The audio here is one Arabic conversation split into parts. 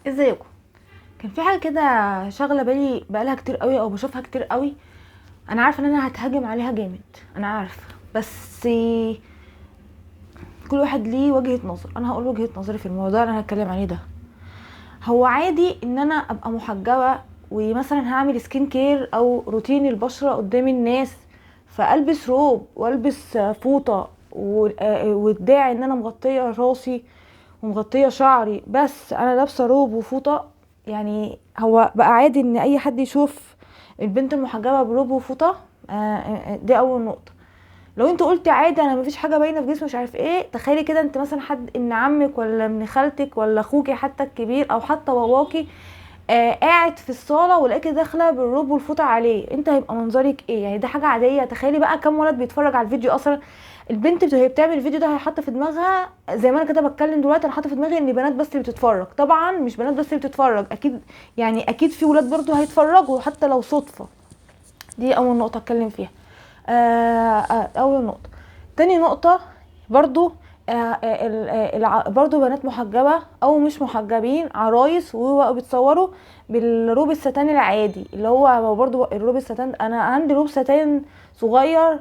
ازيكم؟ كان في حاجه كده شاغله بالي بقالها كتير قوي او بشوفها كتير قوي. انا عارفه ان انا هتهاجم عليها جامد، انا عارفه، بس كل واحد ليه وجهه نظر. انا هقول وجهه نظري في الموضوع اللي انا هتكلم عليه ده. هو عادي ان انا ابقى محجبه ومثلا هعمل سكين كير او روتين البشره قدام الناس، فالبس روب والبس فوطه وادعي ان انا مغطيه راسي ومغطيه شعري، بس انا لابسه روب وفوطه. يعني هو بقى عادي ان اي حد يشوف البنت المحجبه بروب وفوطه. دي اول نقطه. لو انت قلت عادي انا مفيش حاجه باينه في جسمي مش عارف ايه، تخيلي كده انت مثلا حد ابن عمك ولا ابن خالتك ولا اخوكي حتى الكبير او حتى باباكي قاعد في الصاله ولاقيكي داخله بالروب والفوطه عليه، انت هيبقى منظرك ايه؟ يعني ده حاجه عاديه. تخيلي بقى كم ولد بيتفرج على الفيديو اصلا. البنت وهي بتعمل الفيديو ده هي حاطه في دماغها، زي ما انا كده بتكلم دلوقتي انا حاطه في دماغي ان بنات بس اللي بتتفرج. طبعا مش بنات بس اللي بتتفرج، اكيد يعني اكيد في ولاد برضو هيتفرجوا حتى لو صدفه. دي اول نقطه اتكلم فيها. اول نقطه. تاني نقطه، برضو برضو بنات محجبه او مش محجبين عرايس وبقوا بيتصوروا بالروب الستان العادي، اللي هو برضو الروب الستان. انا عندي روب ستان صغير،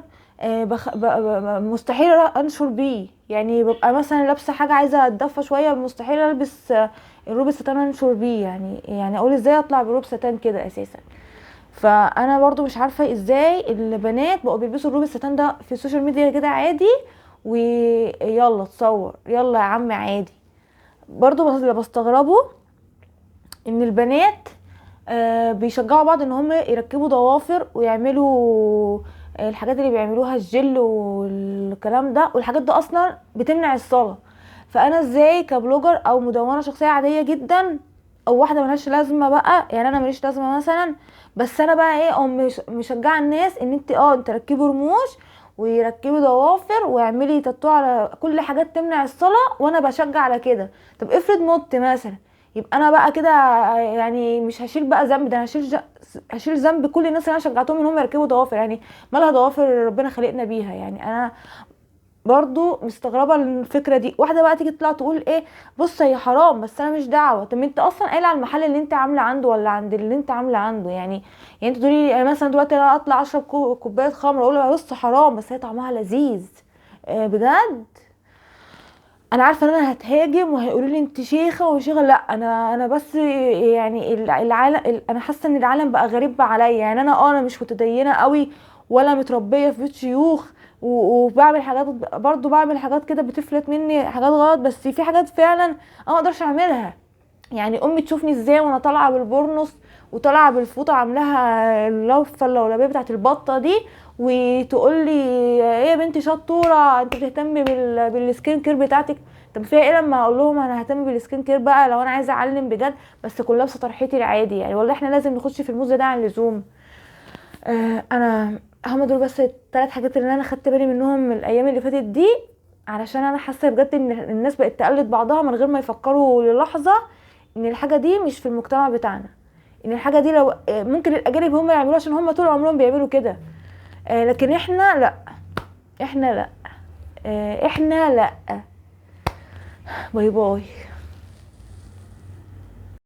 مستحيل انشر بيه. يعني ببقى مثلا لابسه حاجه عايزه اتدفى شويه، مستحيل البس الروب الستان انشر بيه. يعني اقول ازاي اطلع بروب ستان كده اساسا؟ فانا برضو مش عارفه ازاي البنات بقوا بيلبسوا الروب الستان ده في السوشيال ميديا كده عادي، ويلا تصور يلا يا عم عادي. برضو بس اللي بستغربه ان البنات بيشجعوا بعض ان هم يركبوا ضوافر ويعملوا الحاجات اللي بيعملوها الجل والكلام ده، والحاجات ده اصلا بتمنع الصلاة. فانا ازاي كبلوجر او مدونة شخصية عادية جدا او واحدة ملهاش لازمة بقى، يعني انا ماليش لازمة مثلا، بس انا بقى ايه او مشجعة الناس ان انت ركبي رموش ويركبي ضوافر واعملي تاتو على كل حاجات تمنع الصلاة، وانا بشجع على كده. طب افرض مت مثلا، يبقى انا بقى كده يعني مش هشيل بقى ذنب، ده انا هشيل ذنب كل الناس اللي انا شجعتهم ان هم يركبوا ضوافر. يعني مالها ضوافر ربنا خلقنا بيها؟ يعني انا برضو مستغربه الفكره دي. واحده بقى تيجي تطلع تقول ايه، بص هي حرام بس انا مش دعوه. طب انت اصلا قايله على المحل اللي انت عامله عنده ولا عند اللي انت عامله عنده؟ يعني انت تقولي لي يعني مثلا دلوقتي انا اطلع اشرب كوبايه خمر اقول لها بص حرام بس هي طعمها لذيذ؟ بجد؟ انا عارفه ان انا هتهاجم وهيقولوا لي انت شيخه وشيخه. لا انا بس يعني العالم، انا حاسه ان العالم بقى غريب عليا. يعني انا مش متدينه قوي ولا متربيه في بيت شيوخ، وبعمل حاجات، برضو بعمل حاجات كده بتفلت مني حاجات غلط، بس في حاجات فعلا انا ما اقدرش اعملها. يعني امي تشوفني ازاي وانا طالعه بالبورنوس وطالعه بالفوطه عاملاها اللفه اللولبيه بتاعت البطه دي، وتقول لي ايه يا بنتي شطوره انت بتهتمي بالسكين كير بتاعتك. طب فيها ايه لما اقول لهم انا ههتم بالسكين كير بقى لو انا عايزه اعلم بجد بس كلها لابسه طرحيتي العادي؟ يعني والله احنا لازم نخش في الموزه ده عن اللزوم. انا هما دول بس الثلاث حاجات اللي انا خدت بالي منهم من الايام اللي فاتت دي، علشان انا حاسه بجد ان الناس بقت تقلد بعضها من غير ما يفكروا للحظه ان الحاجه دي مش في المجتمع بتاعنا. ان الحاجه دي لو ممكن الاجانب هم يعملوها عشان هم طول عمرهم بيعملوا كده، لكن احنا لا. احنا لا. احنا لا. باي باي.